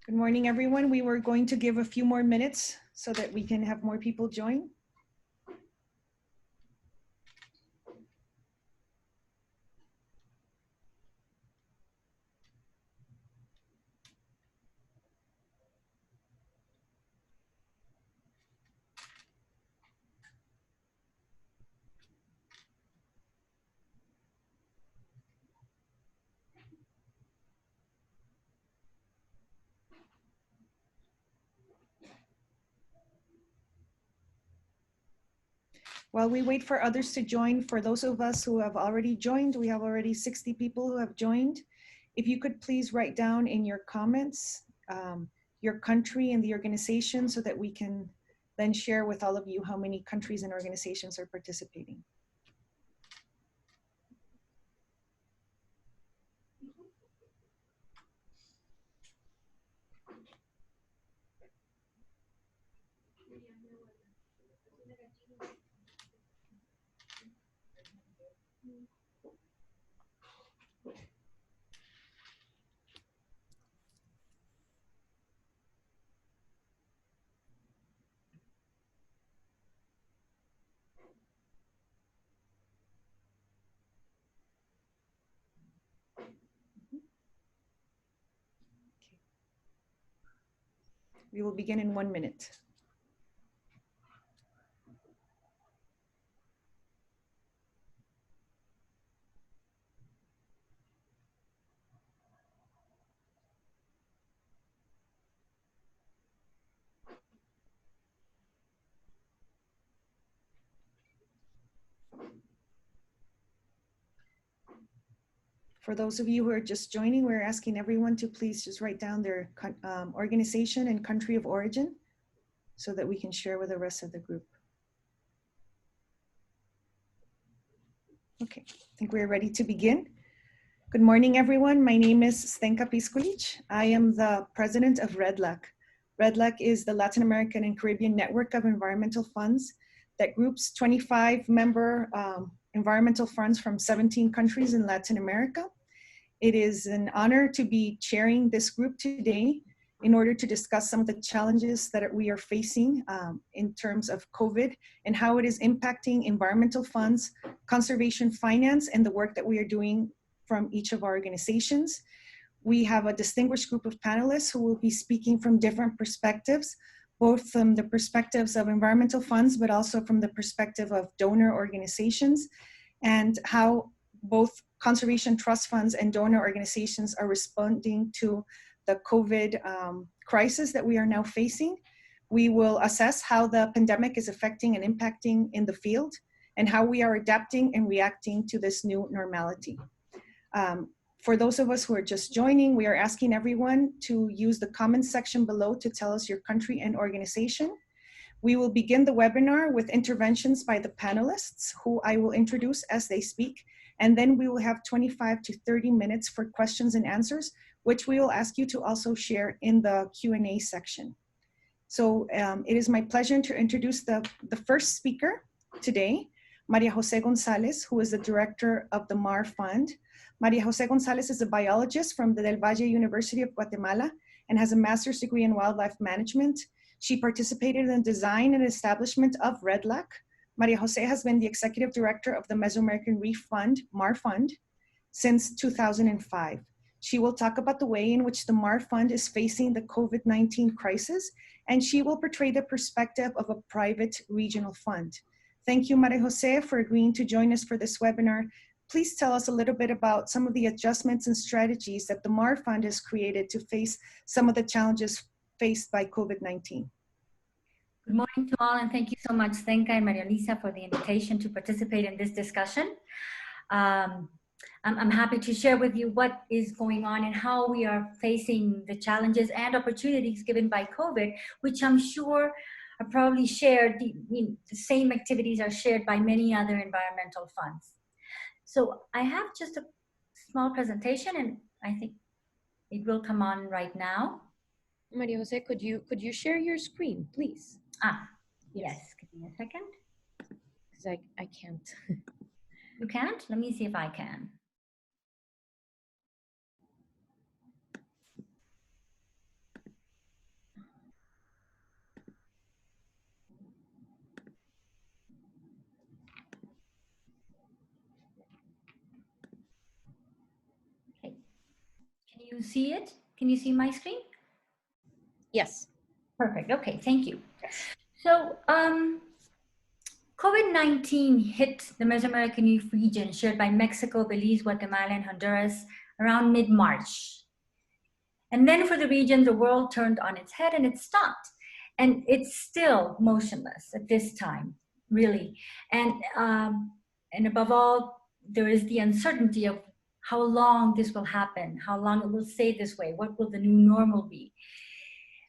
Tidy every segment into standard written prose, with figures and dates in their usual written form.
Good morning, everyone. We were going to give a few more minutes so that we can have more people join. While we wait for others to join, for those of us who have already joined, we have already 60 people who have joined. If you could please write down in your comments your country and the organization so that we can then share with all of you how many countries and organizations are participating. We will begin in 1 minute. For those of you who are just joining, we're asking everyone to please just write down their organization and country of origin so that we can share with the rest of the group. Okay, I think we're ready to begin. Good morning, everyone. My name is Stenka Piskulic. I am the president of REDLAC. REDLAC is the Latin American and Caribbean network of environmental funds that groups 25 member environmental funds from 17 countries in Latin America. It is an honor to be chairing this group today in order to discuss some of the challenges that we are facing in terms of COVID and how it is impacting environmental funds, conservation finance, and the work that we are doing from each of our organizations. We have a distinguished group of panelists who will be speaking from different perspectives, both from the perspectives of environmental funds, but also from the perspective of donor organizations, and how both conservation trust funds and donor organizations are responding to the COVID crisis that we are now facing. We will assess how the pandemic is affecting and impacting in the field and how we are adapting and reacting to this new normality. For those of us who are just joining, we are asking everyone to use the comments section below to tell us your country and organization. We will begin the webinar with interventions by the panelists, who I will introduce as they speak, and then we will have 25 to 30 minutes for questions and answers, which we will ask you to also share in the Q&A section. So it is my pleasure to introduce the first speaker today, Maria Jose Gonzalez, who is the director of the MAR Fund. Maria Jose Gonzalez is a biologist from the Del Valle University of Guatemala and has a master's degree in wildlife management. She participated in the design and establishment of REDLAC. Maria Jose has been the executive director of the Mesoamerican Reef Fund, MAR Fund, since 2005. She will talk about the way in which the MAR Fund is facing the COVID-19 crisis, and she will portray the perspective of a private regional fund. Thank you, Maria Jose, for agreeing to join us for this webinar. Please tell us a little bit about some of the adjustments and strategies that the MAR Fund has created to face some of the challenges faced by COVID-19. Good morning to all, and thank you so much, Stenka and Maria Lisa, for the invitation to participate in this discussion. I'm happy to share with you what is going on and how we are facing the challenges and opportunities given by COVID, which I'm sure are probably shared, the same activities are shared by many other environmental funds. So I have just a small presentation, and I think it will come on right now. Maria Jose, could you share your screen, please? Yes. Give me a second. Because I can't. You can't? Let me see if I can. you see it? Can you see my screen? Yes. Perfect. Okay, thank you. So, COVID-19 hit the Mesoamerican region shared by Mexico, Belize, Guatemala, and Honduras around mid-March. And then for the region, the world turned on its head and it stopped. And it's still motionless at this time, really. And above all, there is the uncertainty of how long this will happen, how long it will stay this way, what will the new normal be.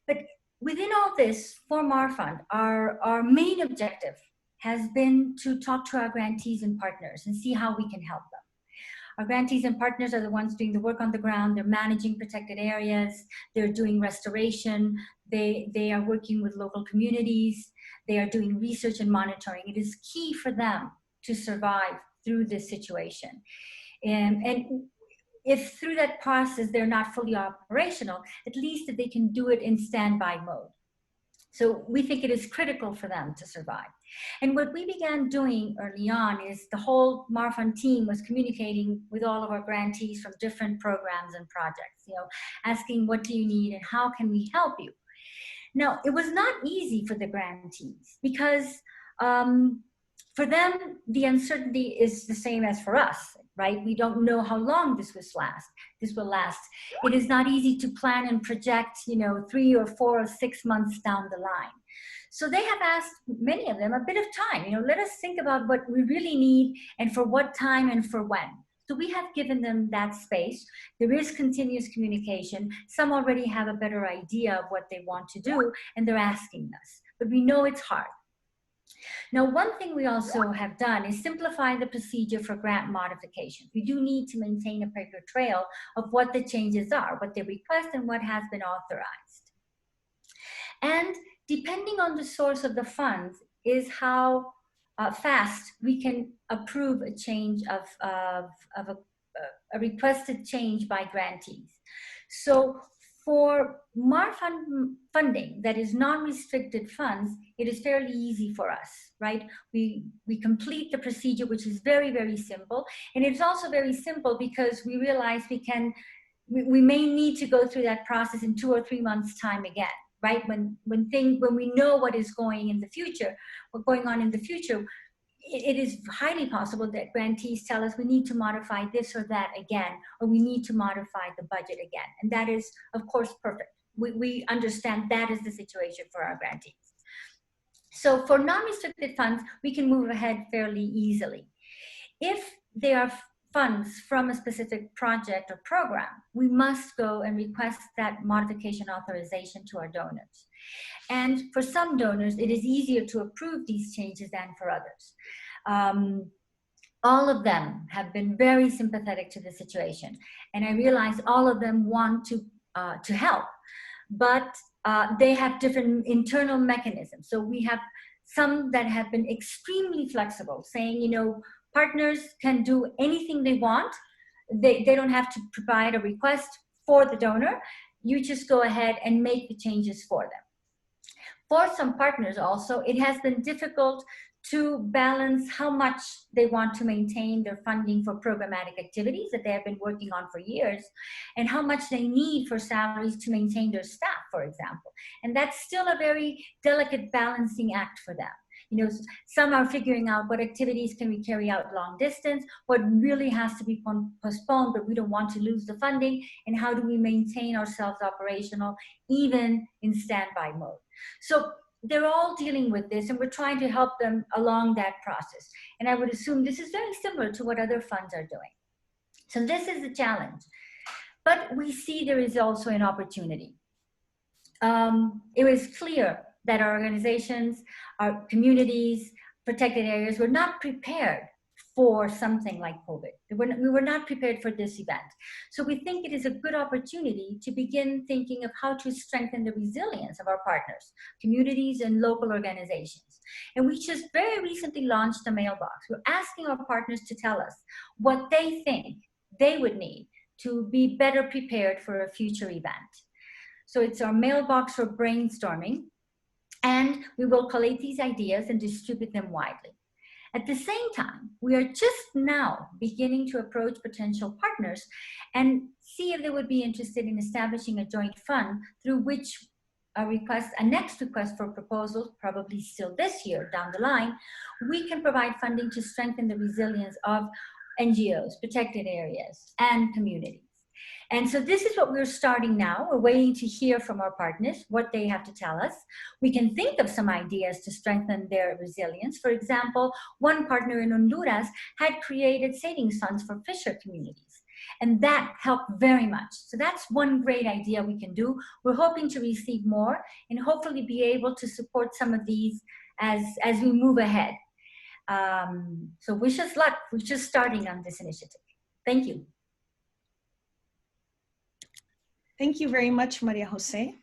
But within all this, for MARFund, our main objective has been to talk to our grantees and partners and see how we can help them. Our grantees and partners are the ones doing the work on the ground. They're managing protected areas. They're doing restoration. They are working with local communities. They are doing research and monitoring. It is key for them to survive through this situation. And if through that process they're not fully operational, at least that they can do it in standby mode. So we think it is critical for them to survive. And what we began doing early on is the whole MARFund team was communicating with all of our grantees from different programs and projects, asking what do you need and how can we help you? Now, it was not easy for the grantees because for them, the uncertainty is the same as for us, right? We don't know how long this will last. It is not easy to plan and project, 3 or 4 or 6 months down the line. So they have asked many of them a bit of time, let us think about what we really need and for what time and for when. So we have given them that space. There is continuous communication. Some already have a better idea of what they want to do and they're asking us, but we know it's hard. Now, one thing we also have done is simplify the procedure for grant modification. We do need to maintain a paper trail of what the changes are, what they request, and what has been authorized. And depending on the source of the funds is how fast we can approve a change of a requested change by grantees. So for MARFund funding that is non-restricted funds, it is fairly easy for us, right? We complete the procedure, which is very, very simple. And it's also very simple because we realize we may need to go through that process in 2 or 3 months' time again, right? When we know what is going on in the future, it is highly possible that grantees tell us we need to modify this or that again, or we need to modify the budget again. And that is, of course, perfect. We understand that is the situation for our grantees. So for non-restricted funds, we can move ahead fairly easily. If they are funds from a specific project or program, we must go and request that modification authorization to our donors. And for some donors, it is easier to approve these changes than for others. All of them have been very sympathetic to the situation. And I realize all of them want to help, but they have different internal mechanisms. So we have some that have been extremely flexible, saying, partners can do anything they want. They don't have to provide a request for the donor. You just go ahead and make the changes for them. For some partners also, it has been difficult to balance how much they want to maintain their funding for programmatic activities that they have been working on for years, and how much they need for salaries to maintain their staff, for example. And that's still a very delicate balancing act for them. Some are figuring out what activities can we carry out long distance, what really has to be postponed, but we don't want to lose the funding, and how do we maintain ourselves operational even in standby mode. So they're all dealing with this, and we're trying to help them along that process. And I would assume this is very similar to what other funds are doing. So this is the challenge. But we see there is also an opportunity. It was clear that our organizations, our communities, protected areas were not prepared for something like COVID. We were not prepared for this event. So we think it is a good opportunity to begin thinking of how to strengthen the resilience of our partners, communities, and local organizations. And we just very recently launched a mailbox. We're asking our partners to tell us what they think they would need to be better prepared for a future event. So it's our mailbox for brainstorming, and we will collate these ideas and distribute them widely. At the same time, we are just now beginning to approach potential partners and see if they would be interested in establishing a joint fund through which a next request for proposals, probably still this year down the line, we can provide funding to strengthen the resilience of NGOs, protected areas, and communities. And so this is what we're starting now. We're waiting to hear from our partners, what they have to tell us. We can think of some ideas to strengthen their resilience. For example, one partner in Honduras had created savings funds for fisher communities, and that helped very much. So that's one great idea we can do. We're hoping to receive more and hopefully be able to support some of these as we move ahead. So wish us luck. We're just starting on this initiative. Thank you. Thank you very much, Maria Jose.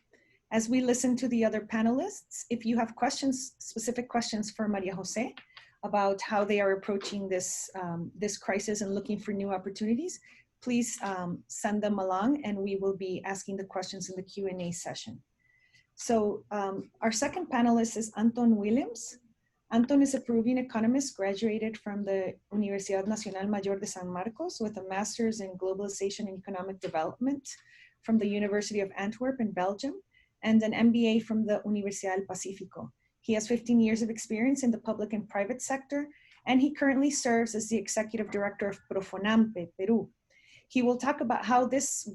As we listen to the other panelists, if you have questions, specific questions for Maria Jose about how they are approaching this, this crisis and looking for new opportunities, please send them along and we will be asking the questions in the Q&A session. So our second panelist is Anton Williams. Anton is a Peruvian economist, graduated from the Universidad Nacional Mayor de San Marcos with a master's in globalization and economic development from the University of Antwerp in Belgium, and an MBA from the Universidad del Pacífico. He has 15 years of experience in the public and private sector, and he currently serves as the executive director of Profonampe, Peru. He will talk about how this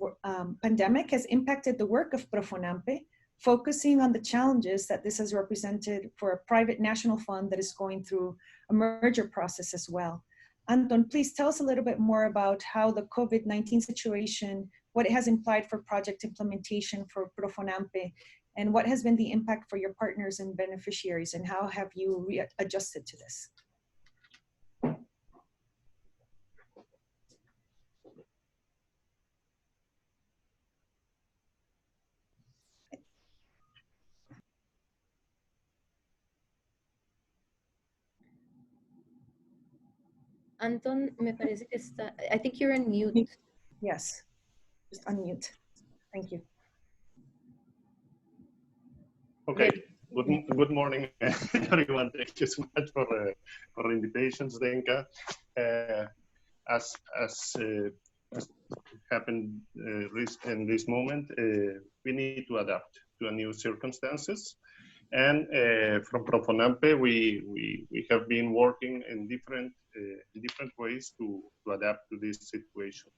pandemic has impacted the work of Profonampe, focusing on the challenges that this has represented for a private national fund that is going through a merger process as well. Anton, please tell us a little bit more about how the COVID-19 situation, what it has implied for project implementation for Profonampe, and what has been the impact for your partners and beneficiaries, and how have you adjusted to this? Anton, me parece que está, I think you're on mute. Yes, just unmute. Thank you. Okay, good morning, everyone. Thank you so much for the invitation, Zdenka. As happened in this moment, we need to adapt to new circumstances. And from Profonampe, we have been working in different ways to adapt to this situation.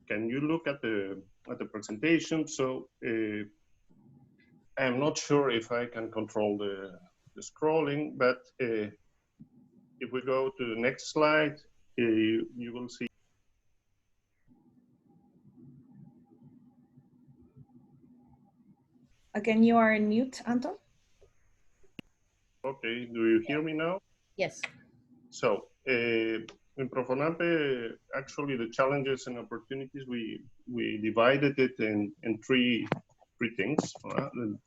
Can you look at the presentation? So I'm not sure if I can control the scrolling, but if we go to the next slide, you will see. Again, you are in mute, Anton. Okay, do you hear me now? Yes. So in Profonampe, actually the challenges and opportunities, we divided it in three things.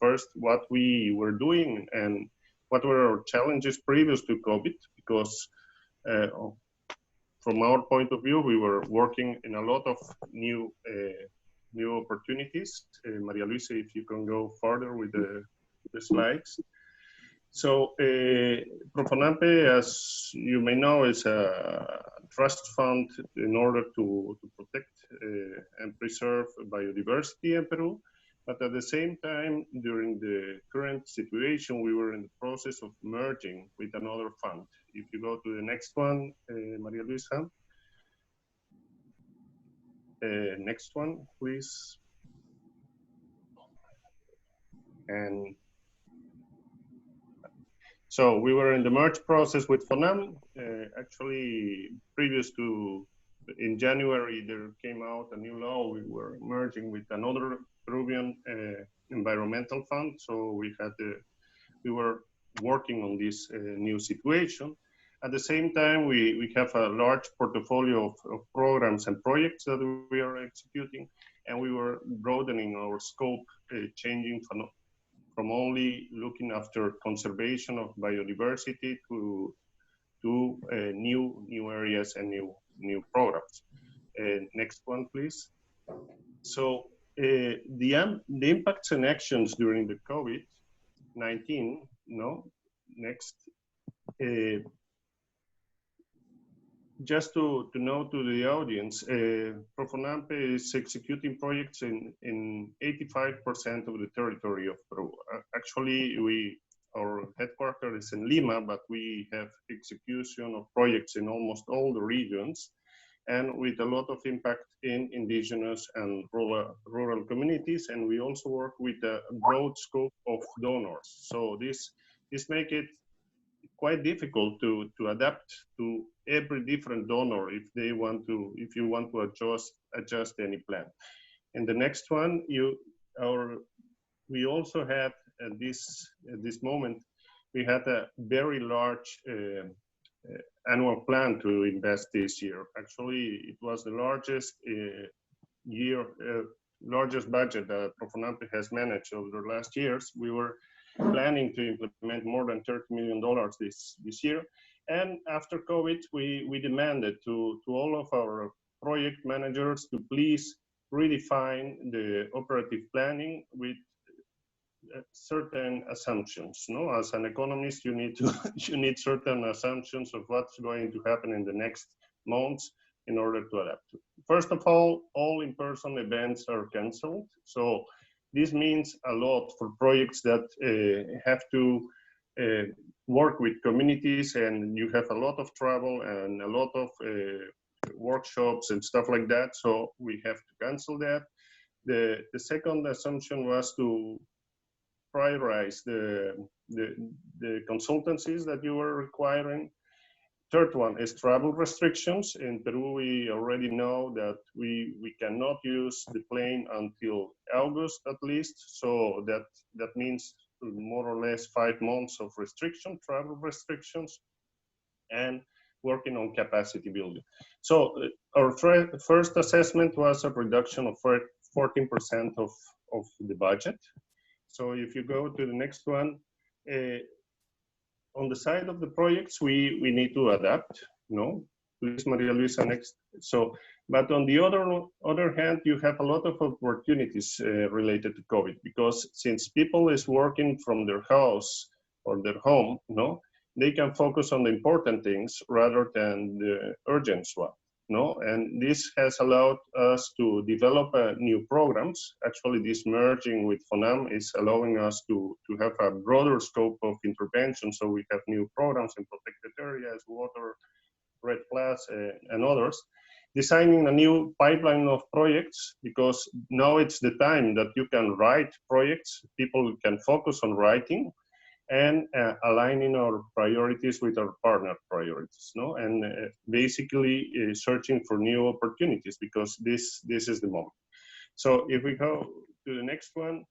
First, what we were doing and what were our challenges previous to COVID, because from our point of view, we were working in a lot of new opportunities. Maria Luisa, if you can go further with the slides. So Profonampe, as you may know, is a trust fund in order to protect and preserve biodiversity in Peru. But at the same time, during the current situation, we were in the process of merging with another fund. If you go to the next one, Maria Luisa. Next one, please. And so we were in the merge process with FONAM. Actually, previous to, in January, there came out a new law. We were merging with another Peruvian environmental fund. So we were working on this new situation. At the same time, we have a large portfolio of programs and projects that we are executing, and we were broadening our scope, changing from only looking after conservation of biodiversity to new areas and new programs. Next one, please. So the impacts and actions during the COVID-19, no, next. just to know to the audience, Profonampe is executing projects in 85% of the territory of Peru. Actually, our headquarters is in Lima, but we have execution of projects in almost all the regions, and with a lot of impact in indigenous and rural communities. And we also work with a broad scope of donors. So this makes it quite difficult to adapt to every different donor if you want to adjust any plan. And the next one, we also have at this moment, we had a very large annual plan to invest this year. Actually, it was the largest largest budget that Profonampe has managed over the last years. We were planning to implement more than $30 million this year. And after COVID, we demanded to all of our project managers to please redefine the operative planning with certain assumptions. No, as an economist, you need to you need certain assumptions of what's going to happen in the next months in order to adapt. First of all in-person events are canceled. So this means a lot for projects that have to work with communities, and you have a lot of travel and a lot of workshops and stuff like that. So we have to cancel that. The second assumption was to prioritize the consultancies that you were requiring. Third one is travel restrictions. In Peru, we already know that we cannot use the plane until August at least. So that means more or less 5 months of travel restrictions, and working on capacity building. So our first assessment was a reduction of 14% of the budget. So if you go to the next one, on the side of the projects, we need to adapt. No, please, Maria Luisa, next. So, but on the other hand, you have a lot of opportunities related to COVID, because since people is working from their house or their home, no, they can focus on the important things rather than the urgent one. No, and this has allowed us to develop new programs. Actually, this merging with FONAM is allowing us to have a broader scope of intervention. So we have new programs in protected areas, water, Red Plus, and others. Designing a new pipeline of projects, because now it's the time that you can write projects. People can focus on writing, and aligning our priorities with our partner priorities, no? And basically searching for new opportunities, because this is the moment. So if we go to the next one,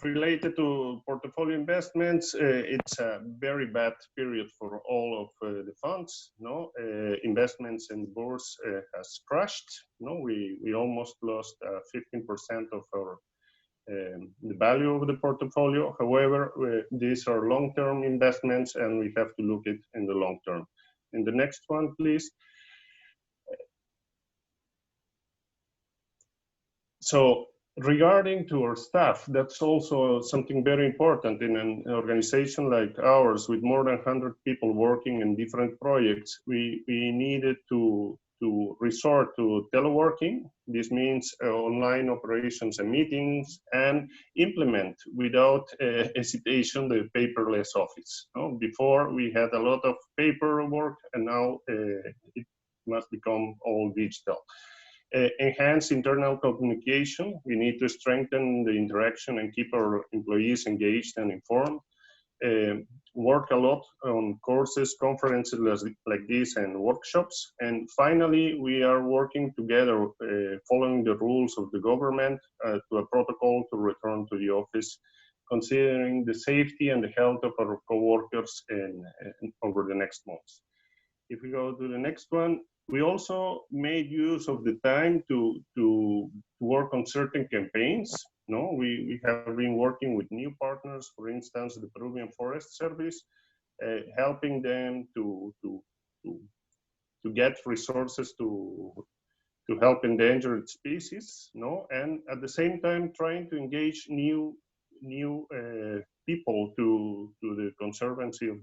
related to portfolio investments, it's a very bad period for all of the funds, no? Investments in bourse has crashed, no? We almost lost 15% of our the value of the portfolio. However, these are long-term investments, and we have to look at it in the long term. In the next one, please. So regarding to our staff, that's also something very important in an organization like ours with more than 100 people working in different projects. We needed to resort to teleworking. This means online operations and meetings, and implement without hesitation the paperless office. No? Before we had a lot of paperwork, and now it must become all digital. Enhance internal communication. We need to strengthen the interaction and keep our employees engaged and informed. Work a lot on courses, conferences like this, and workshops. And finally, we are working together, following the rules of the government to a protocol to return to the office, considering the safety and the health of our co-workers over the next months. If we go to the next one, we also made use of the time to work on certain campaigns. No, we have been working with new partners, for instance, the Peruvian Forest Service, helping them to get resources to help endangered species. No, and at the same time trying to engage new people to the conservancy of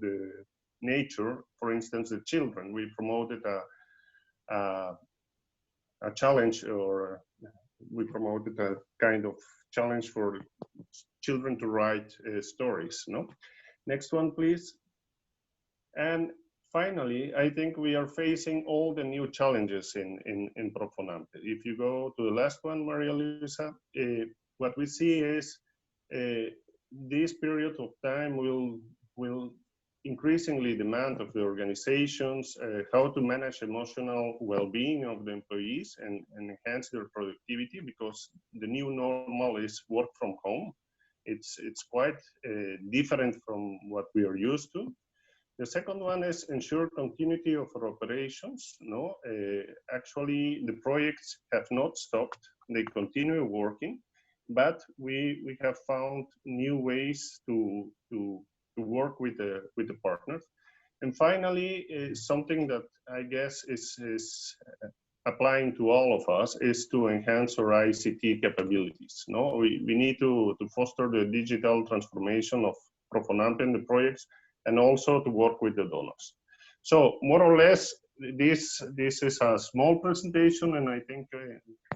nature. For instance, the children. We promoted a challenge, or we promoted a kind of challenge for children to write stories. No, next one, please. And finally, I think we are facing all the new challenges in Profonampe. If you go to the last one, Maria Luisa, what we see is this period of time will increasingly demand of the organizations how to manage emotional well-being of the employees and enhance their productivity, because the new normal is work from home. It's quite different from what we are used to. The second one is ensure continuity of our operations. No, actually the projects have not stopped; they continue working, but we have found new ways to work with the partners. And finally, something that I guess is applying to all of us is to enhance our ICT capabilities. No, we need to foster the digital transformation of Profonampe and the projects, and also to work with the donors. So more or less, this is a small presentation, and I think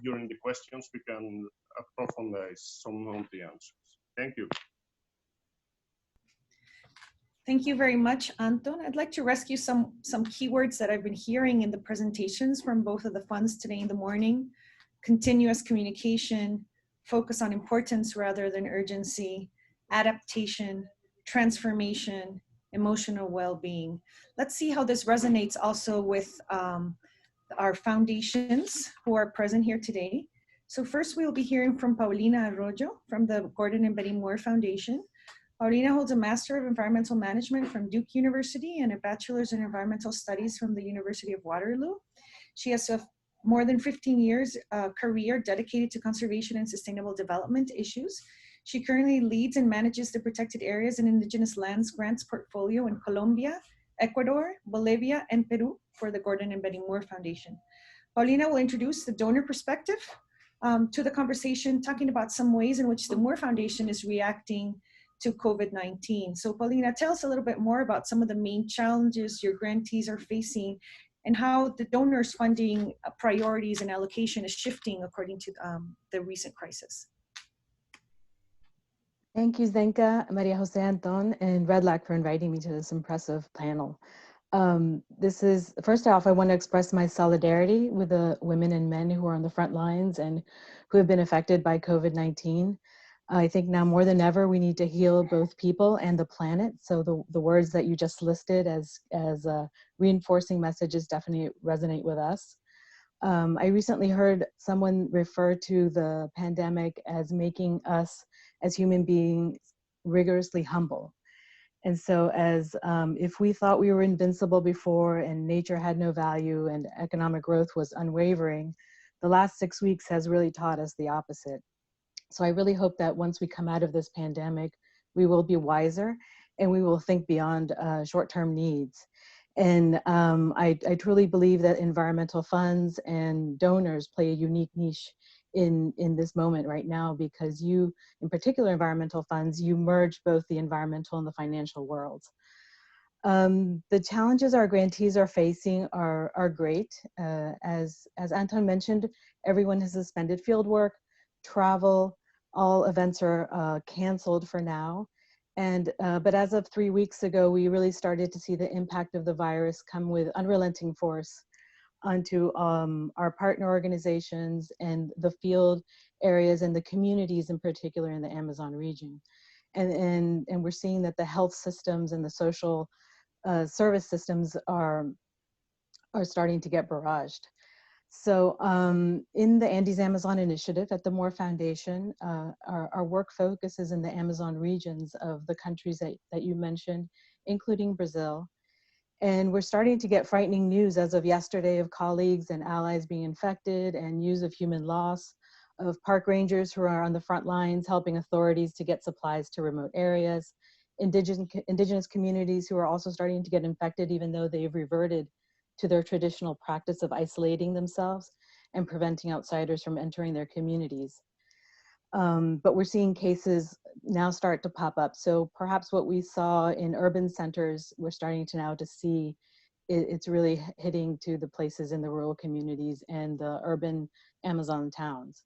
during the questions we can approfundize some of the answers. Thank you. Thank you very much, Anton. I'd like to rescue some keywords that I've been hearing in the presentations from both of the funds today in the morning: continuous communication, focus on importance rather than urgency, adaptation, transformation, emotional well-being. Let's see how this resonates also with our foundations who are present here today. So first we'll be hearing from Paulina Arroyo from the Gordon and Betty Moore Foundation. Paulina holds a Master of Environmental Management from Duke University and a Bachelor's in Environmental Studies from the University of Waterloo. She has more than 15 years career dedicated to conservation and sustainable development issues. She currently leads and manages the Protected Areas and Indigenous Lands Grants portfolio in Colombia, Ecuador, Bolivia, and Peru for the Gordon and Betty Moore Foundation. Paulina will introduce the donor perspective to the conversation, talking about some ways in which the Moore Foundation is reacting to COVID-19. So Paulina, tell us a little bit more about some of the main challenges your grantees are facing and how the donors' funding priorities and allocation is shifting according to the recent crisis. Thank you, Zenka, Maria Jose Anton, and REDLAC for inviting me to this impressive panel. First off, I want to express my solidarity with the women and men who are on the front lines and who have been affected by COVID-19. I think now more than ever, we need to heal both people and the planet. So the words that you just listed as reinforcing messages definitely resonate with us. I recently heard someone refer to the pandemic as making us as human beings rigorously humble. And so if we thought we were invincible before and nature had no value and economic growth was unwavering, the last 6 weeks has really taught us the opposite. So I really hope that once we come out of this pandemic, we will be wiser and we will think beyond short-term needs. And I truly believe that environmental funds and donors play a unique niche in this moment right now, because you, in particular environmental funds, you merge both the environmental and the financial worlds. The challenges our grantees are facing are great. As Anton mentioned, everyone has suspended field work, travel, all events are canceled for now. And but as of 3 weeks ago, we really started to see the impact of the virus come with unrelenting force onto our partner organizations and the field areas and the communities in particular in the Amazon region. And we're seeing that the health systems and the social service systems are starting to get barraged. So in the Andes Amazon Initiative at the Moore Foundation, our work focuses in the Amazon regions of the countries that you mentioned, including Brazil. And we're starting to get frightening news as of yesterday of colleagues and allies being infected, and news of human loss, of park rangers who are on the front lines helping authorities to get supplies to remote areas, indigenous communities who are also starting to get infected even though they've reverted to their traditional practice of isolating themselves and preventing outsiders from entering their communities. But we're seeing cases now start to pop up. So perhaps what we saw in urban centers, we're starting to now to see it's really hitting to the places in the rural communities and the urban Amazon towns.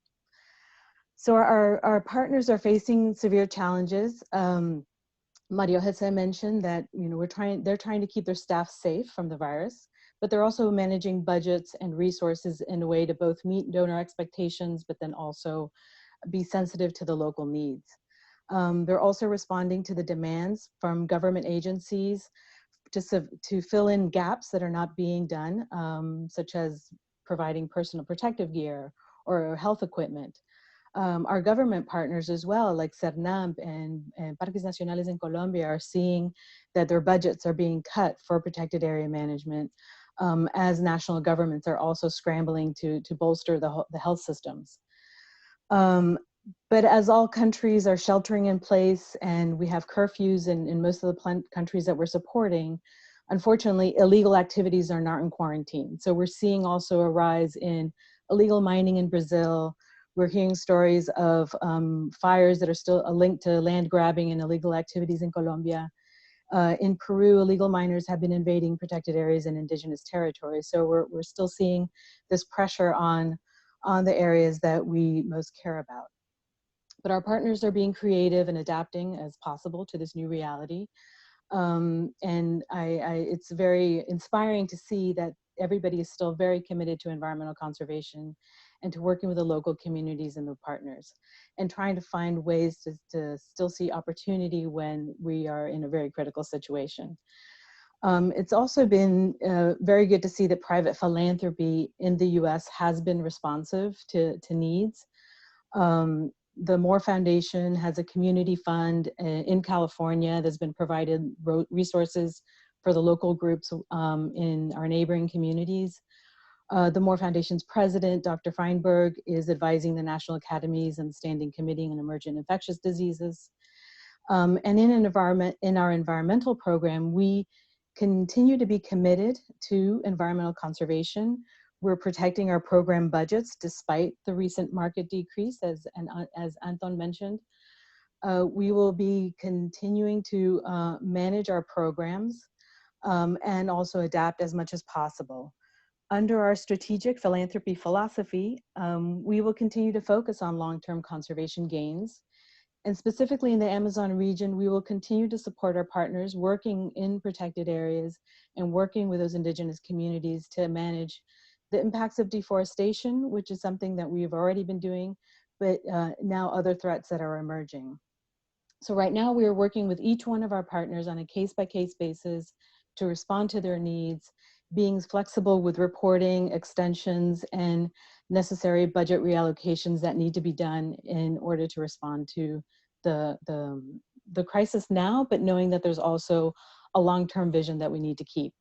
So our partners are facing severe challenges. Mario Jose mentioned that they're trying to keep their staff safe from the virus, but they're also managing budgets and resources in a way to both meet donor expectations, but then also be sensitive to the local needs. They're also responding to the demands from government agencies to fill in gaps that are not being done, such as providing personal protective gear or health equipment. Our government partners as well, like CERNAMP and Parques Nacionales in Colombia, are seeing that their budgets are being cut for protected area management, as national governments are also scrambling to bolster the health systems. But as all countries are sheltering in place and we have curfews in most of the countries that we're supporting, unfortunately, illegal activities are not in quarantine. So we're seeing also a rise in illegal mining in Brazil. We're hearing stories of fires that are still linked to land grabbing and illegal activities in Colombia. In Peru, illegal miners have been invading protected areas and indigenous territories. So we're still seeing this pressure on the areas that we most care about. But our partners are being creative and adapting as possible to this new reality. And it's very inspiring to see that everybody is still very committed to environmental conservation and to working with the local communities and the partners and trying to find ways to still see opportunity when we are in a very critical situation. It's also been very good to see that private philanthropy in the US has been responsive to needs. The Moore Foundation has a community fund in California that's been provided resources for the local groups in our neighboring communities. The Moore Foundation's president, Dr. Feinberg, is advising the National Academies and the Standing Committee on Emergent Infectious Diseases. And in our environmental program, we continue to be committed to environmental conservation. We're protecting our program budgets despite the recent market decrease, as Anton mentioned. We will be continuing to manage our programs and also adapt as much as possible. Under our strategic philanthropy philosophy, we will continue to focus on long-term conservation gains. And specifically in the Amazon region, we will continue to support our partners working in protected areas and working with those indigenous communities to manage the impacts of deforestation, which is something that we've already been doing, but now other threats that are emerging. So right now we are working with each one of our partners on a case-by-case basis to respond to their needs, being flexible with reporting, extensions, and necessary budget reallocations that need to be done in order to respond to the crisis now, but knowing that there's also a long-term vision that we need to keep.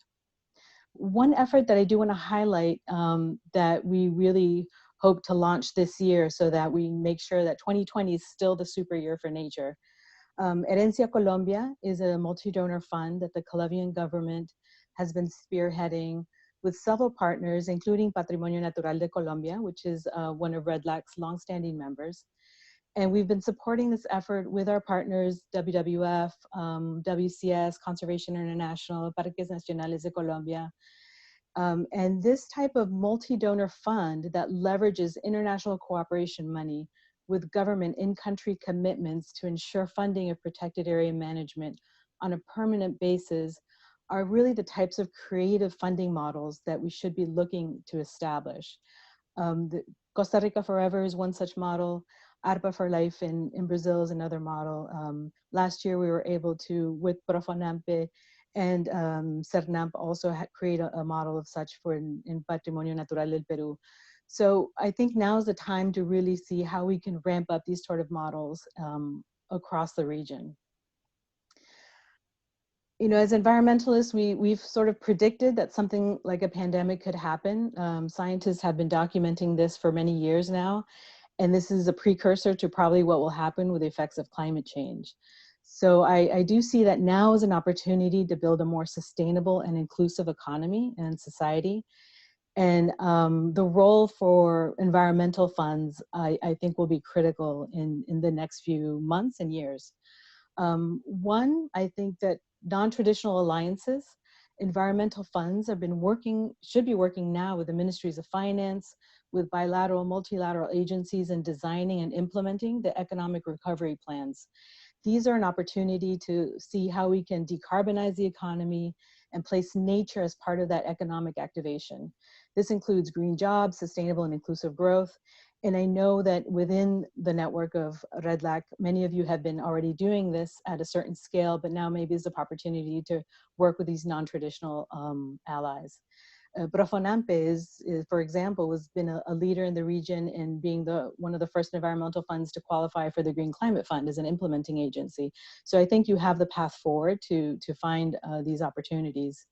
One effort that I do want to highlight that we really hope to launch this year so that we make sure that 2020 is still the super year for nature. Herencia Colombia is a multi-donor fund that the Colombian government has been spearheading with several partners, including Patrimonio Natural de Colombia, which is one of REDLAC's longstanding members. And we've been supporting this effort with our partners, WWF, WCS, Conservation International, Parques Nacionales de Colombia. And this type of multi-donor fund that leverages international cooperation money with government in-country commitments to ensure funding of protected area management on a permanent basis are really the types of creative funding models that we should be looking to establish. Costa Rica Forever is one such model. ARPA for Life in Brazil is another model. Last year we were able to, with Profonampe and CERNAMP, also create a model of such for in Patrimonio Natural del Peru. So I think now is the time to really see how we can ramp up these sort of models across the region. You know, as environmentalists, we've sort of predicted that something like a pandemic could happen. Scientists have been documenting this for many years now, and this is a precursor to probably what will happen with the effects of climate change. So I do see that now is an opportunity to build a more sustainable and inclusive economy and society. And the role for environmental funds, I think, will be critical in the next few months and years. One, I think that non-traditional alliances, environmental funds should be working now with the ministries of finance, with bilateral, multilateral agencies in designing and implementing the economic recovery plans. These are an opportunity to see how we can decarbonize the economy and place nature as part of that economic activation. This includes green jobs, sustainable and inclusive growth. And I know that within the network of REDLAC, many of you have been already doing this at a certain scale, but now maybe is an opportunity to work with these non-traditional allies. Profonampe is, for example, has been a leader in the region in being one of the first environmental funds to qualify for the Green Climate Fund as an implementing agency. So I think you have the path forward to find these opportunities.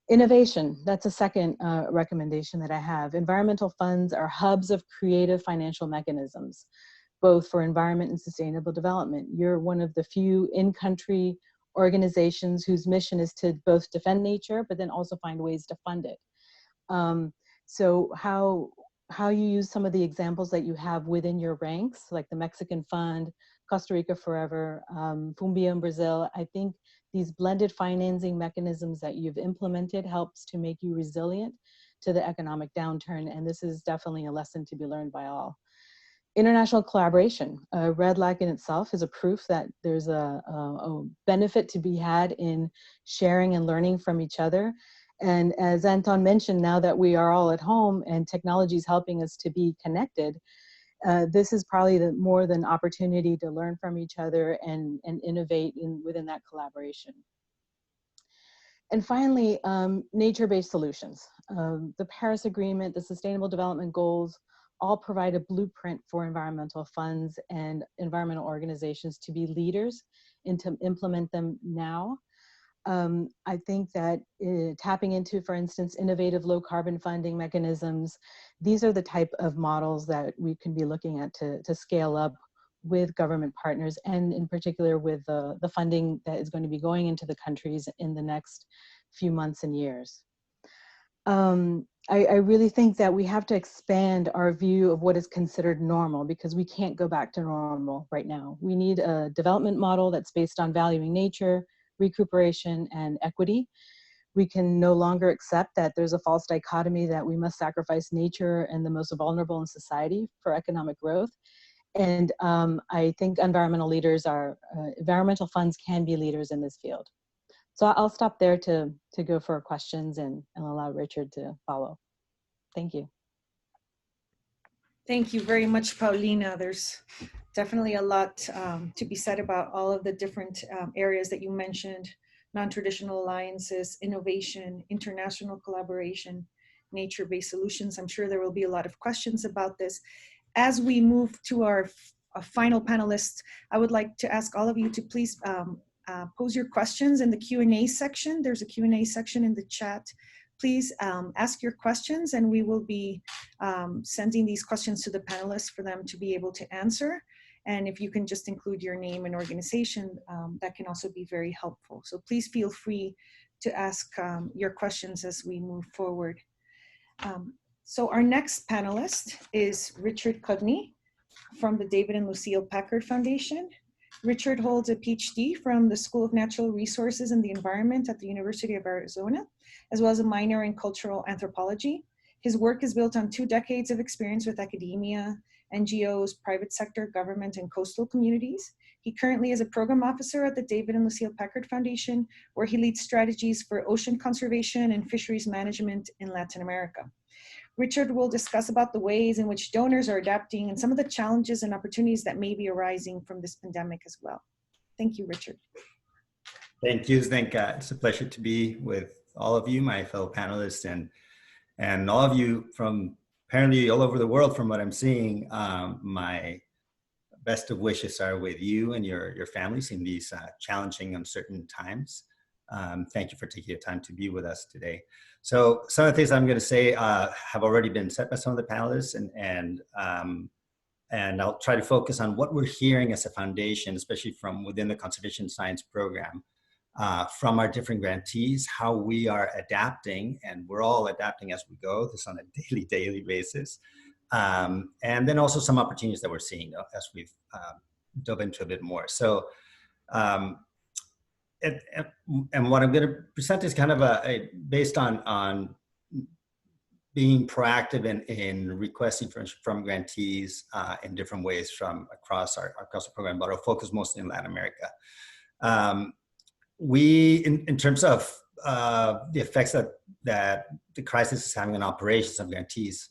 Innovation, that's a second recommendation that I have. Environmental funds are hubs of creative financial mechanisms, both for environment and sustainable development. You're one of the few in-country organizations whose mission is to both defend nature, but then also find ways to fund it. So how you use some of the examples that you have within your ranks, like the Mexican Fund, Costa Rica Forever, Fumbia in Brazil, I think these blended financing mechanisms that you've implemented helps to make you resilient to the economic downturn. And this is definitely a lesson to be learned by all. International collaboration. REDLAC in itself is a proof that there's a benefit to be had in sharing and learning from each other. And as Anton mentioned, now that we are all at home and technology is helping us to be connected, this is probably more than opportunity to learn from each other and innovate within that collaboration. And finally, nature-based solutions. The Paris Agreement, the Sustainable Development Goals, all provide a blueprint for environmental funds and environmental organizations to be leaders and to implement them now. I think that tapping into, for instance, innovative low carbon funding mechanisms, these are the type of models that we can be looking at to scale up with government partners, and in particular with the funding that is going to be going into the countries in the next few months and years. I really think that we have to expand our view of what is considered normal, because we can't go back to normal right now. We need a development model that's based on valuing nature, recuperation, and equity. We can no longer accept that there's a false dichotomy that we must sacrifice nature and the most vulnerable in society for economic growth. And I think environmental funds can be leaders in this field. So I'll stop there to go for questions and allow Richard to follow. Thank you. Thank you very much, Paulina. There's definitely a lot to be said about all of the different areas that you mentioned: non-traditional alliances, innovation, international collaboration, nature-based solutions. I'm sure there will be a lot of questions about this. As we move to our final panelists, I would like to ask all of you to please pose your questions in the Q&A section. There's a Q&A section in the chat. Please ask your questions, and we will be sending these questions to the panelists for them to be able to answer. And if you can just include your name and organization, that can also be very helpful. So please feel free to ask your questions as we move forward. So our next panelist is Richard Cudney from the David and Lucille Packard Foundation. Richard holds a PhD from the School of Natural Resources and the Environment at the University of Arizona, as well as a minor in cultural anthropology. His work is built on 2 decades of experience with academia, NGOs, private sector, government, and coastal communities. He currently is a program officer at the David and Lucille Packard Foundation, where he leads strategies for ocean conservation and fisheries management in Latin America. Richard will discuss about the ways in which donors are adapting and some of the challenges and opportunities that may be arising from this pandemic as well. Thank you, Richard. Thank you, Zdenka. It's a pleasure to be with all of you, my fellow panelists, and all of you from apparently all over the world from what I'm seeing. My best of wishes are with you and your families in these challenging, uncertain times. Thank you for taking the time to be with us today. So some of the things I'm going to say have already been said by some of the panelists, and I'll try to focus on what we're hearing as a foundation, especially from within the conservation science program. from our different grantees, how we are adapting, and we're all adapting as we go, this on a daily basis. And then also some opportunities that we're seeing as we've dove into a bit more. So, and what I'm going to present is kind of based on being proactive in requesting from grantees in different ways from across our program, but I'll focus mostly in Latin America. In terms of the effects that the crisis is having on operations of grantees,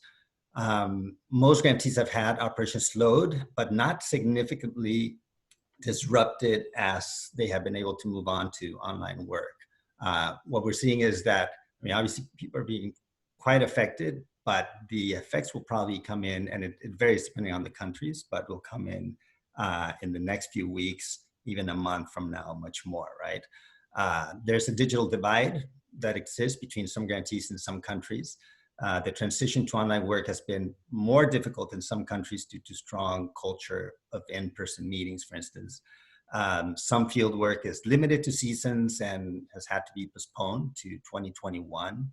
most grantees have had operations slowed, but not significantly disrupted as they have been able to move on to online work. What we're seeing is that, I mean, obviously people are being quite affected, but the effects will probably come in, and it varies depending on the countries, but will come in the next few weeks, even a month from now, much more, right? There's a digital divide that exists between some grantees in some countries. The transition to online work has been more difficult in some countries due to strong culture of in-person meetings, for instance. Some field work is limited to seasons and has had to be postponed to 2021.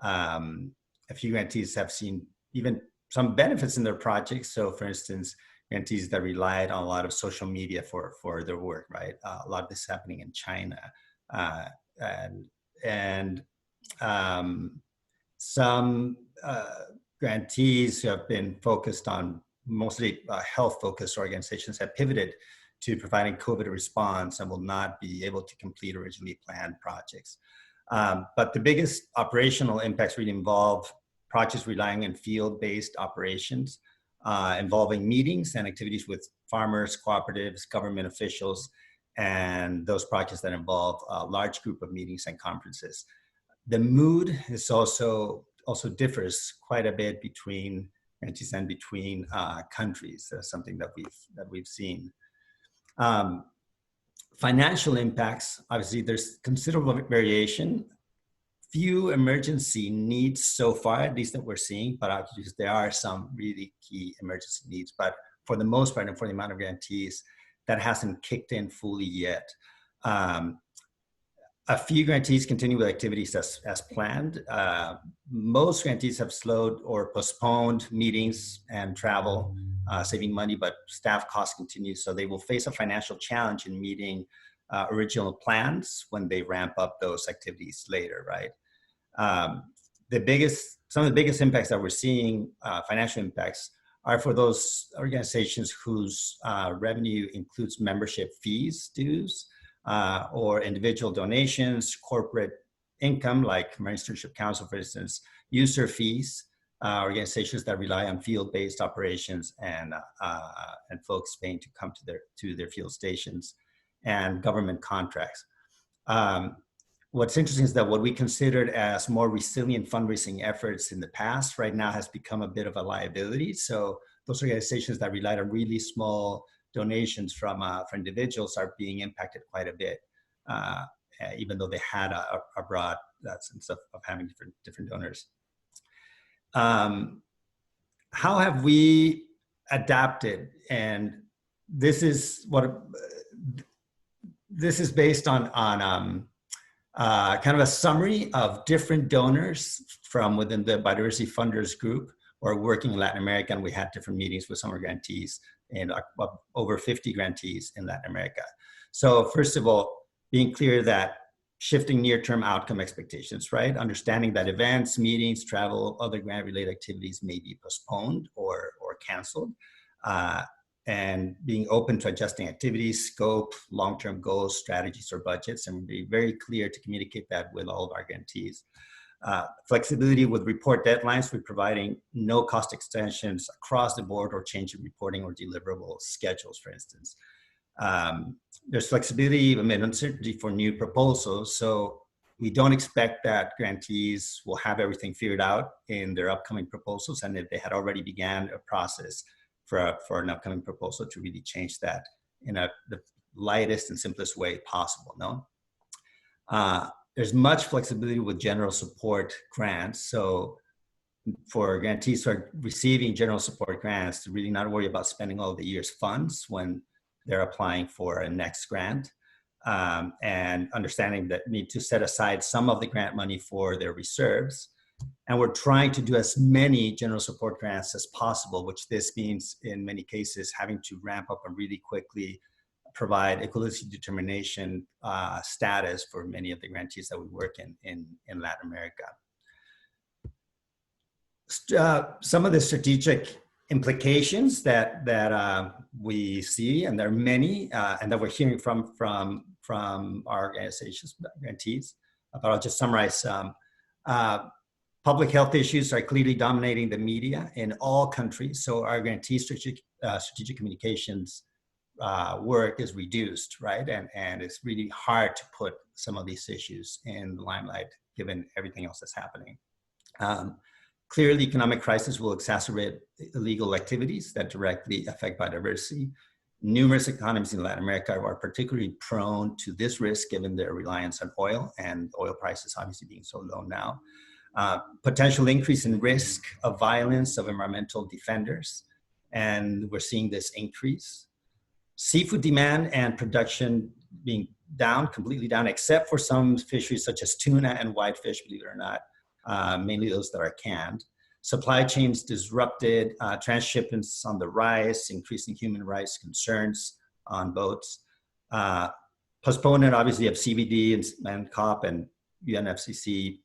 A few grantees have seen even some benefits in their projects. So for instance, grantees that relied on a lot of social media for their work, right? A lot of this is happening in China. Some grantees who have been focused on mostly health-focused organizations have pivoted to providing COVID response and will not be able to complete originally planned projects. But the biggest operational impacts really involve projects relying on field-based operations, involving meetings and activities with farmers, cooperatives, government officials, and those projects that involve a large group of meetings and conferences. The mood is also differs quite a bit between grantees and between countries. That's something that we've seen. Financial impacts, obviously there's considerable variation. Few emergency needs so far, at least that we're seeing, but obviously there are some really key emergency needs. But for the most part, and for the amount of grantees, that hasn't kicked in fully yet. A few grantees continue with activities as planned. Most grantees have slowed or postponed meetings and travel, saving money, but staff costs continue. So they will face a financial challenge in meeting original plans when they ramp up those activities later, right? Some of the biggest impacts that we're seeing, financial impacts, are for those organizations whose revenue includes membership fees, dues, or individual donations, corporate income, like American Stewardship Council, for instance, user fees, organizations that rely on field-based operations and folks paying to come to their field stations, and government contracts. What's interesting is that what we considered as more resilient fundraising efforts in the past right now has become a bit of a liability. So those organizations that relied on really small donations from individuals are being impacted quite a bit, even though they had a broad sense of having different donors. How have we adapted? And this is based on kind of a summary of different donors from within the biodiversity funders group or working in Latin America. And we had different meetings with some of our grantees and over 50 grantees in Latin America. So first of all, being clear that shifting near-term outcome expectations, right? Understanding that events, meetings, travel, other grant-related activities may be postponed or canceled. And being open to adjusting activities, scope, long-term goals, strategies, or budgets, and be very clear to communicate that with all of our grantees. Flexibility with report deadlines, with providing no cost extensions across the board or changing reporting or deliverable schedules, for instance. There's flexibility amid uncertainty for new proposals, so we don't expect that grantees will have everything figured out in their upcoming proposals, and if they had already began a process for an upcoming proposal to really change that in the lightest and simplest way possible, no? There's much flexibility with general support grants. So for grantees who are receiving general support grants, to really not worry about spending all the year's funds when they're applying for a next grant. and understanding that need to set aside some of the grant money for their reserves. And we're trying to do as many general support grants as possible, which this means in many cases having to ramp up and really quickly provide equality determination status for many of the grantees that we work in Latin America. Some of the strategic implications that we see, and there are many, and that we're hearing from our organizations, grantees, but I'll just summarize some. Public health issues are clearly dominating the media in all countries, so our grantee strategic communications work is reduced, right? And it's really hard to put some of these issues in the limelight given everything else that's happening. Clearly, economic crisis will exacerbate illegal activities that directly affect biodiversity. Numerous economies in Latin America are particularly prone to this risk given their reliance on oil, and oil prices obviously being so low now. Potential increase in risk of violence of environmental defenders, and we're seeing this increase. Seafood demand and production being down, completely down, except for some fisheries such as tuna and whitefish, believe it or not. Mainly those that are canned. Supply chains disrupted, transshipments on the rise, increasing human rights concerns on boats. Postponement, obviously, of CBD and COP and UNFCCC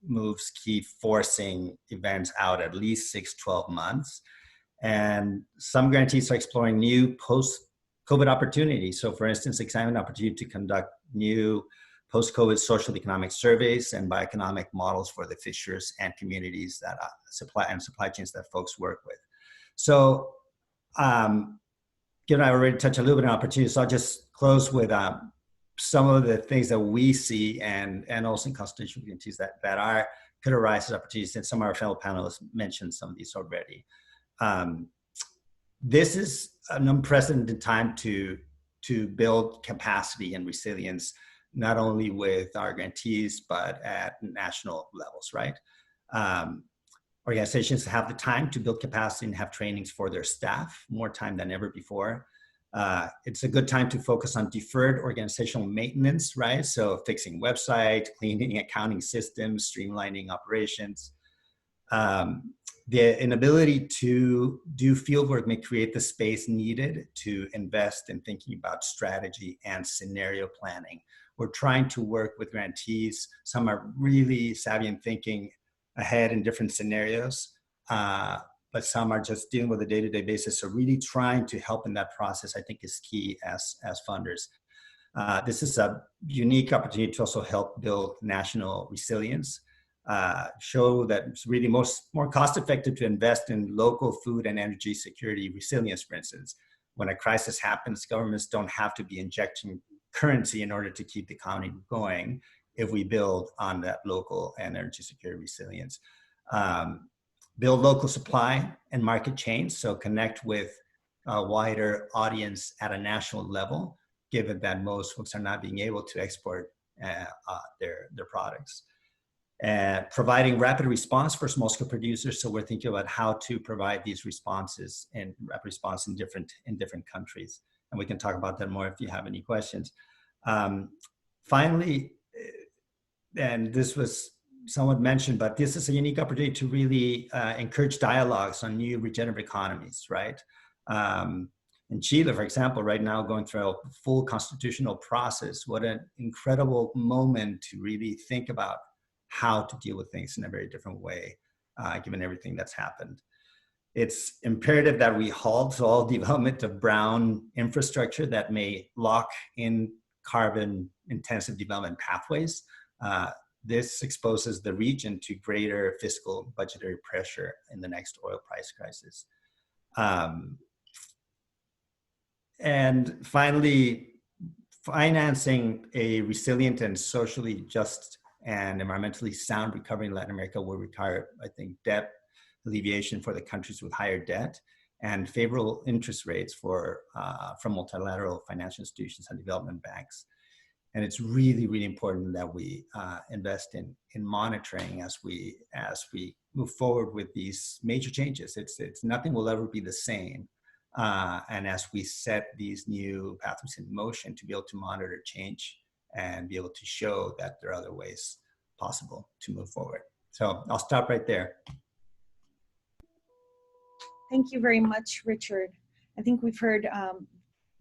moves keep forcing events out at least 6-12 months. And some grantees are exploring new post-COVID opportunities. So for instance, examine opportunity to conduct new post-COVID social economic surveys and bioeconomic models for the fishers and communities that supply chains that folks work with. So, given I already touched a little bit on opportunities, so I'll just close with some of the things that we see and also in constitutional grantees that could arise as opportunities, and some of our fellow panelists mentioned some of these already. This is an unprecedented time to build capacity and resilience, not only with our grantees, but at national levels, right? Organizations have the time to build capacity and have trainings for their staff, more time than ever before. It's a good time to focus on deferred organizational maintenance, right? So fixing websites, cleaning accounting systems, streamlining operations. The inability to do fieldwork may create the space needed to invest in thinking about strategy and scenario planning. We're trying to work with grantees. Some are really savvy in thinking ahead in different scenarios, but some are just dealing with a day-to-day basis. So really trying to help in that process, I think, is key as funders. This is a unique opportunity to also help build national resilience, show that it's really more cost-effective to invest in local food and energy security resilience, for instance. When a crisis happens, governments don't have to be injecting currency in order to keep the economy going if we build on that local and energy security resilience. Build local supply and market chains, so connect with a wider audience at a national level, given that most folks are not being able to export their products. Providing rapid response for small-scale producers, so we're thinking about how to provide these responses and rapid response in different countries. And we can talk about that more if you have any questions. Finally, and this was somewhat mentioned, but this is a unique opportunity to really encourage dialogues on new regenerative economies, right? In Chile, for example, right now going through a full constitutional process, what an incredible moment to really think about how to deal with things in a very different way, given everything that's happened. It's imperative that we halt all development of brown infrastructure that may lock in carbon-intensive development pathways. This exposes the region to greater fiscal budgetary pressure in the next oil price crisis. And finally, financing a resilient and socially just and environmentally sound recovery in Latin America will require, I think, debt alleviation for the countries with higher debt and favorable interest rates from multilateral financial institutions and development banks. And it's really, really important that we invest in monitoring as we move forward with these major changes. It's nothing will ever be the same and as we set these new pathways in motion, to be able to monitor change and be able to show that there are other ways possible to move forward. So I'll stop right there. Thank you very much, Richard. I think we've heard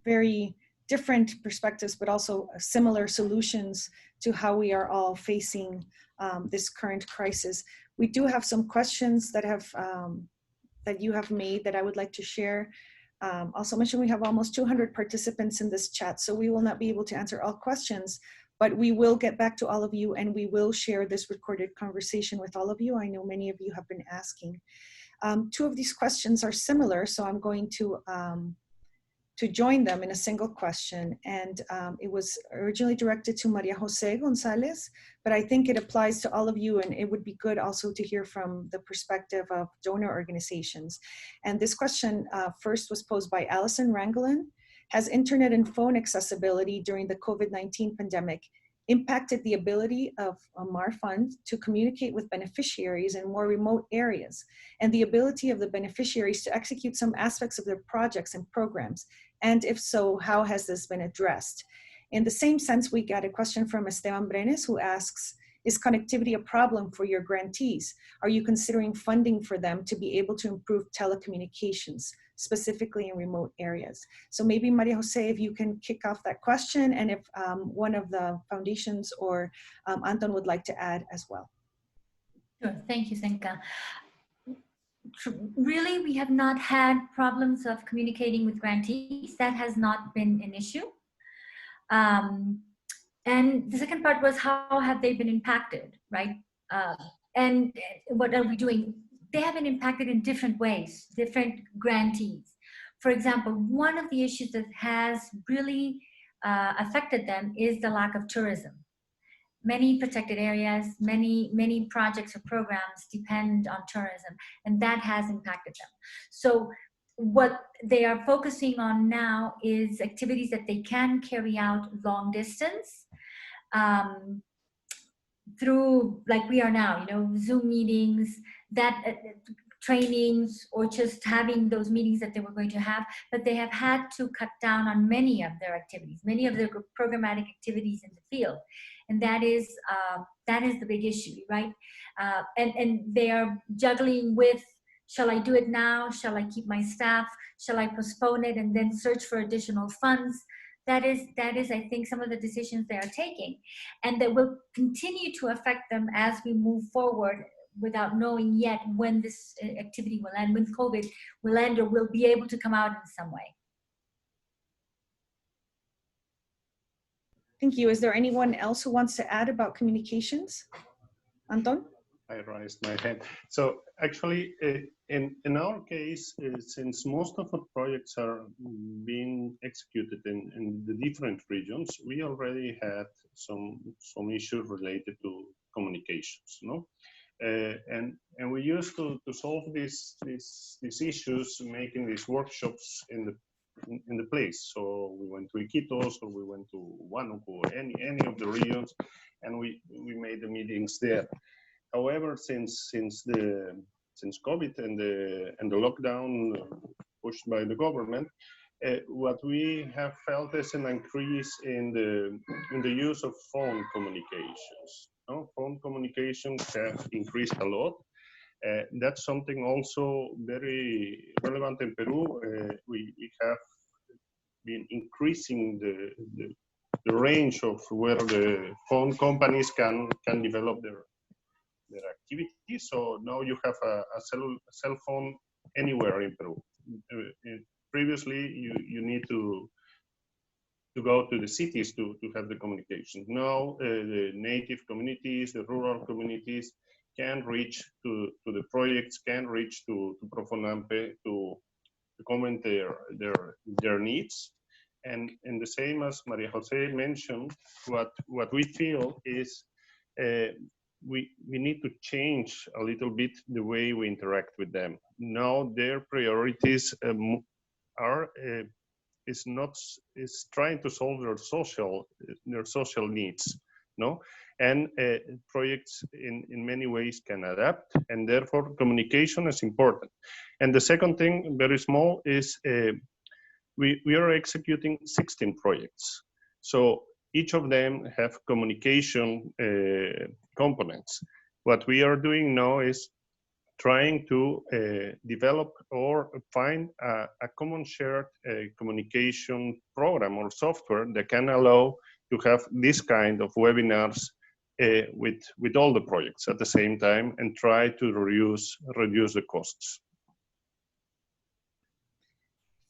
very different perspectives, but also similar solutions to how we are all facing this current crisis. We do have some questions that you have made that I would like to share. Also mention we have almost 200 participants in this chat, so we will not be able to answer all questions, but we will get back to all of you and we will share this recorded conversation with all of you. I know many of you have been asking. Two of these questions are similar, so I'm going to join them in a single question. And it was originally directed to Maria Jose Gonzalez, but I think it applies to all of you, and it would be good also to hear from the perspective of donor organizations. And this question first was posed by Allison Rangelin. Has internet and phone accessibility during the COVID-19 pandemic impacted the ability of MAR Fund to communicate with beneficiaries in more remote areas, and the ability of the beneficiaries to execute some aspects of their projects and programs? And if so, how has this been addressed? In the same sense, we got a question from Esteban Brenes, who asks, is connectivity a problem for your grantees? Are you considering funding for them to be able to improve telecommunications, specifically in remote areas? So maybe Maria Jose, if you can kick off that question, and if one of the foundations or Anton would like to add as well. Sure, thank you, Senka. Really, we have not had problems of communicating with grantees. That has not been an issue. And the second part was, how have they been impacted, right? And what are we doing? They have been impacted in different ways, different grantees. For example, one of the issues that has really affected them is the lack of tourism. Many protected areas, many projects or programs depend on tourism, and that has impacted them. So what they are focusing on now is activities that they can carry out long distance through, like we are now, Zoom meetings, that trainings, or just having those meetings that they were going to have, but they have had to cut down on many of their activities, many of their programmatic activities in the field. And that is the big issue, right? And they are juggling with, shall I do it now? Shall I keep my staff? Shall I postpone it and then search for additional funds? That is, I think, some of the decisions they are taking, and that will continue to affect them as we move forward, without knowing yet when this activity will end, when COVID will end, or will be able to come out in some way. Thank you. Is there anyone else who wants to add about communications? Anton? I raised my hand. So actually, in our case, since most of our projects are being executed in the different regions, we already had some issues related to communications, no? And we used to solve these issues, making these workshops in the place. So we went to Iquitos, or we went to Huánuco, or any of the regions, and we made the meetings there. However, since COVID and the lockdown pushed by the government, what we have felt is an increase in the use of phone communications. Phone communications have increased a lot. That's something also very relevant in Peru. We have been increasing the range of where the phone companies can develop their activity. So now you have a cell phone anywhere in Peru. Previously, you need to go to the cities to have the communication. Now the native communities, the rural communities can reach to the projects, can reach to Profonampe to comment their needs. And the same as Maria Jose mentioned, what we feel is we need to change a little bit the way we interact with them. Now their priorities is trying to solve their social needs. no? And projects in many ways can adapt, and therefore communication is important. And the second thing, very small, is we are executing 16 projects. So each of them have communication components. What we are doing now is trying to develop or find a common shared communication program or software that can allow to have this kind of webinars with all the projects at the same time and try to reduce the costs.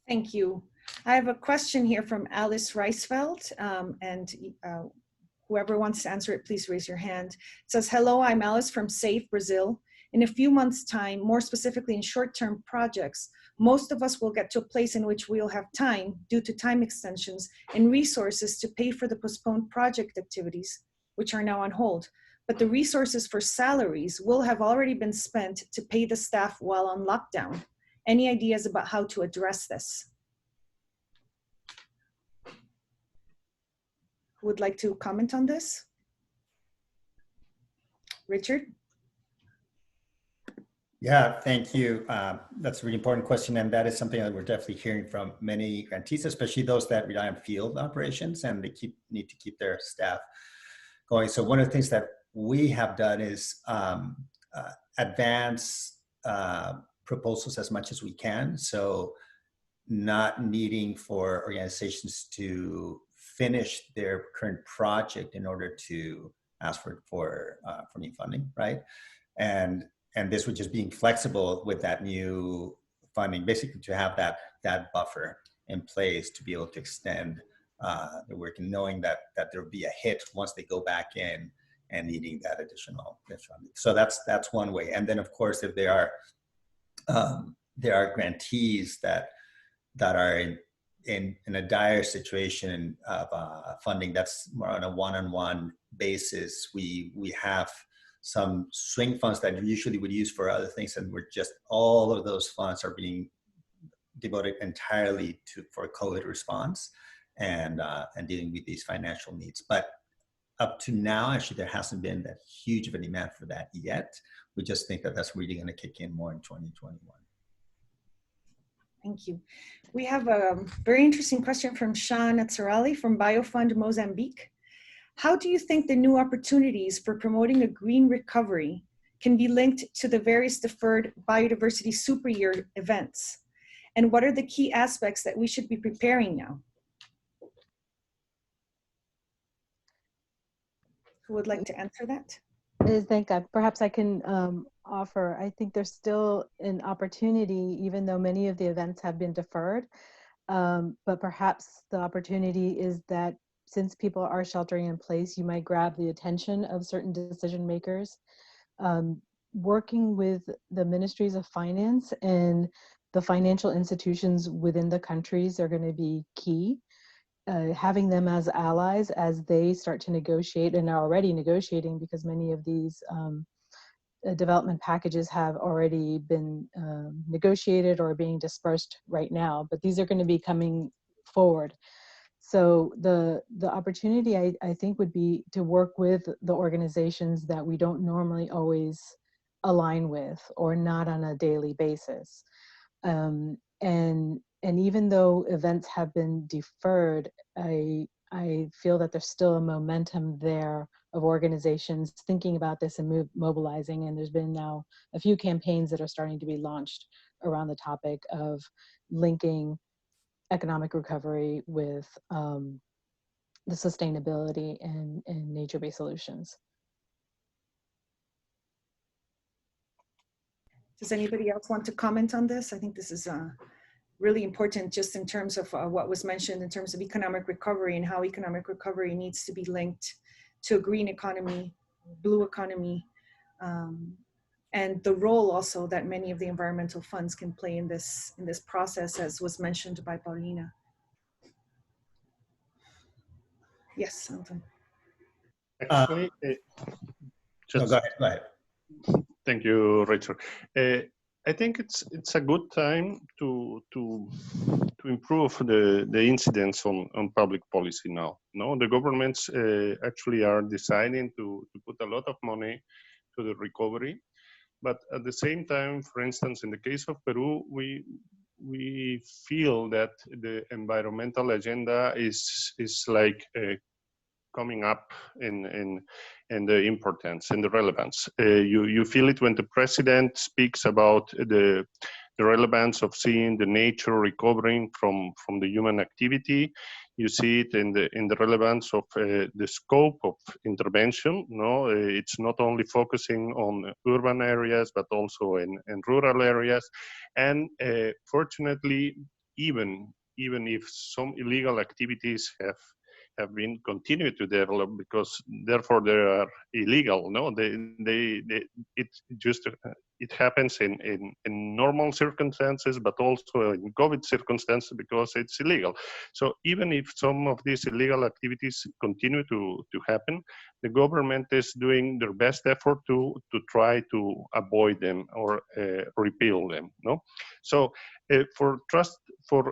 Thank you. I have a question here from Alice Reisfeld, and whoever wants to answer it, please raise your hand. It says, hello, I'm Alice from SAFE, Brazil. In a few months' time, more specifically in short-term projects, most of us will get to a place in which we'll have time, due to time extensions, and resources to pay for the postponed project activities, which are now on hold. But the resources for salaries will have already been spent to pay the staff while on lockdown. Any ideas about how to address this? Who would like to comment on this? Richard? Yeah, thank you. That's a really important question, and that is something that we're definitely hearing from many grantees, especially those that rely on field operations and they need to keep their staff going. So one of the things that we have done is advance proposals as much as we can. So not needing for organizations to finish their current project in order to ask for new funding, right? And this was just being flexible with that new funding, basically to have that buffer in place to be able to extend the work, and knowing that there will be a hit once they go back in and needing that additional funding. So that's one way. And then of course, if there are grantees that are in a dire situation of funding that's more on a one-on-one basis, we have some swing funds that you usually would use for other things, and we're just, all of those funds are being devoted entirely for COVID response and dealing with these financial needs. But up to now, actually, there hasn't been that huge of a demand for that yet. We just think that that's really going to kick in more in 2021. Thank you. We have a very interesting question from Sean Atzarali from Biofund Mozambique. How do you think the new opportunities for promoting a green recovery can be linked to the various deferred biodiversity super year events? And what are the key aspects that we should be preparing now? Who would like to answer that? Perhaps I can offer. I think there's still an opportunity, even though many of the events have been deferred. But perhaps the opportunity is that since people are sheltering in place, you might grab the attention of certain decision makers. Working with the ministries of finance and the financial institutions within the countries are going to be key. Having them as allies as they start to negotiate, and are already negotiating, because many of these development packages have already been negotiated or being dispersed right now, but these are going to be coming forward. So the opportunity, I think, would be to work with the organizations that we don't normally always align with, or not on a daily basis. And even though events have been deferred, I feel that there's still a momentum there of organizations thinking about this and mobilizing. And there's been now a few campaigns that are starting to be launched around the topic of linking economic recovery with the sustainability and nature-based solutions. Does anybody else want to comment on this? I think this is really important, just in terms of what was mentioned in terms of economic recovery, and how economic recovery needs to be linked to a green economy, blue economy, and the role also that many of the environmental funds can play in this process, as was mentioned by Paulina. Yes, Anton. Actually, go ahead. thank you, Richard. I think it's a good time to improve the incidence on public policy now. No, the governments actually are deciding to put a lot of money to the recovery, but at the same time, for instance, in the case of Peru, we feel that the environmental agenda is like coming up in the importance and the relevance. You feel it when the president speaks about the relevance of seeing the nature recovering from the human activity. You see it in the relevance of the scope of intervention. No, it's not only focusing on urban areas, but also in rural areas. And fortunately, even if some illegal activities have been continued to develop because therefore they are illegal. No, it just it happens in normal circumstances, but also in COVID circumstances because it's illegal. So even if some of these illegal activities continue to happen, the government is doing their best effort to try to avoid them or repeal them. No, so for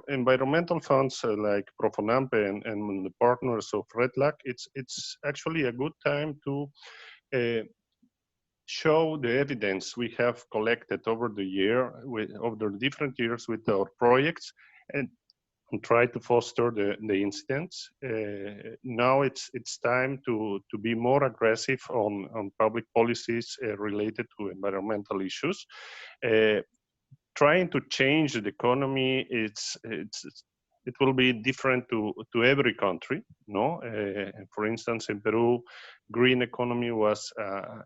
environmental funds like Profonampe and the partners of RedLac, it's actually a good time to show the evidence we have collected over the different years with our projects and try to foster the incidents. Now it's time to be more aggressive on public policies related to environmental issues. Trying to change the economy, it will be different to every country. No, for instance, in Peru, green economy was a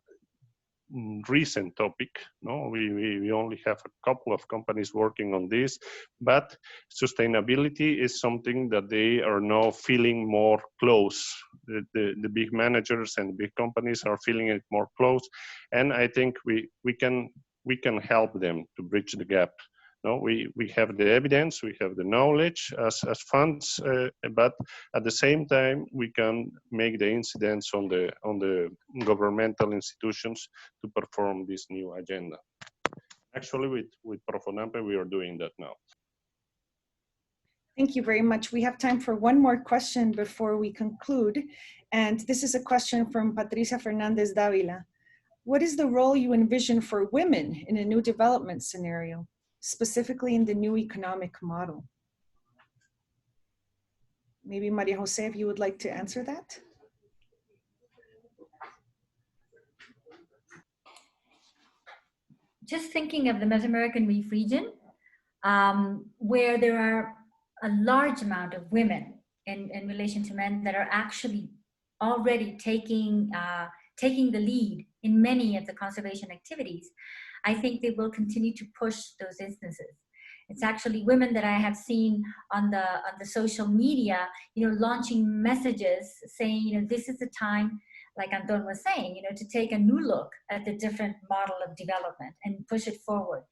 recent topic. No, we only have a couple of companies working on this, but sustainability is something that they are now feeling more close. The big managers and big companies are feeling it more close, and I think we can help them to bridge the gap. No, we have the evidence, we have the knowledge as funds, but at the same time we can make the incidents on the governmental institutions to perform this new agenda. Actually, with Profonampe, we are doing that now. Thank you very much. We have time for one more question before we conclude. And this is a question from Patricia Fernandez Davila. What is the role you envision for women in a new development scenario, specifically in the new economic model? Maybe Maria Jose, if you would like to answer that. Just thinking of the Mesoamerican Reef region, where there are a large amount of women in relation to men that are actually already taking the lead in many of the conservation activities, I think they will continue to push those instances. It's actually women that I have seen on the social media, launching messages saying, this is the time, like Anton was saying, to take a new look at the different model of development and push it forward.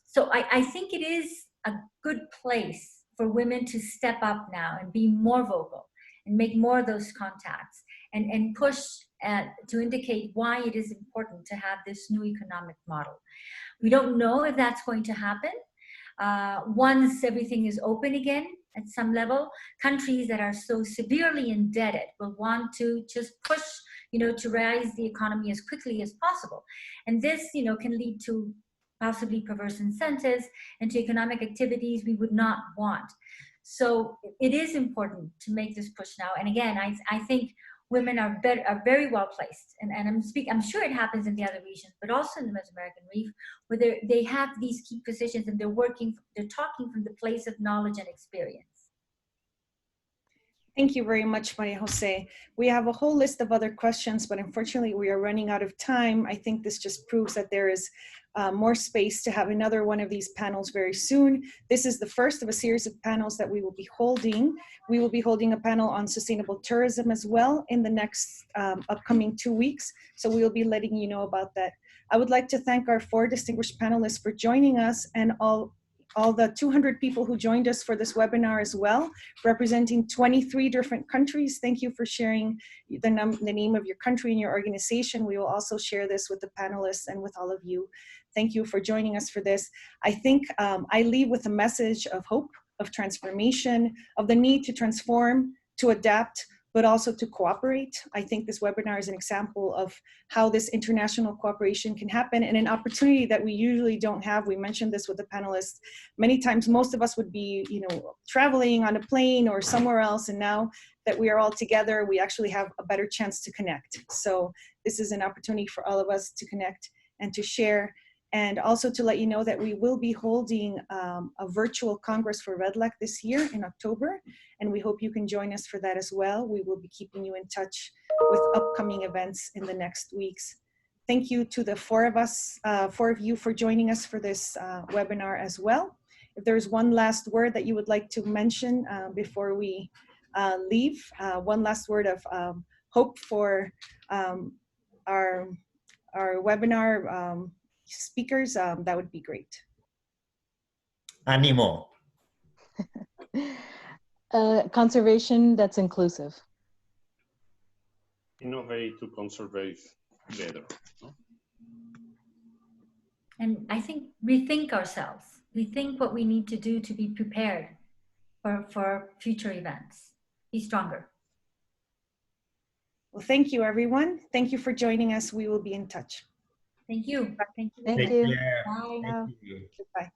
So I think it is a good place for women to step up now and be more vocal and make more of those contacts and push to indicate why it is important to have this new economic model. We don't know if that's going to happen. Once everything is open again at some level, countries that are so severely indebted will want to just push, to rise the economy as quickly as possible. And this, can lead to possibly perverse incentives and to economic activities we would not want. So it is important to make this push now. And again, I think women are very well placed, and I'm sure it happens in the other regions, but also in the Mesoamerican Reef, where they have these key positions and they're talking from the place of knowledge and experience. Thank you very much, Maria Jose. We have a whole list of other questions, but unfortunately we are running out of time. I think this just proves that there is more space to have another one of these panels very soon. This is the first of a series of panels that we will be holding. We will be holding a panel on sustainable tourism as well in the next upcoming 2 weeks. So we will be letting you know about that. I would like to thank our 4 distinguished panelists for joining us, and all all the 200 people who joined us for this webinar as well, representing 23 different countries. Thank you for sharing the name of your country and your organization. We will also share this with the panelists and with all of you. Thank you for joining us for this. I think I leave with a message of hope, of transformation, of the need to transform, to adapt, but also to cooperate. I think this webinar is an example of how this international cooperation can happen, and an opportunity that we usually don't have. We mentioned this with the panelists. Many times, most of us would be, traveling on a plane or somewhere else, and now that we are all together, we actually have a better chance to connect. So this is an opportunity for all of us to connect and to share. And also to let you know that we will be holding a virtual Congress for REDLAC this year in October, and we hope you can join us for that as well. We will be keeping you in touch with upcoming events in the next weeks. Thank you to the four of you for joining us for this webinar as well. If there's one last word that you would like to mention before we leave, one last word of hope for our webinar speakers, that would be great. Animo. Conservation that's inclusive. Innovate to conserve better. And I think rethink ourselves, rethink what we need to do to be prepared for future events. Be stronger. Well, thank you, everyone. Thank you for joining us. We will be in touch. Thank you. Thank you. Thank Take you. care. Bye. Thank you. Goodbye.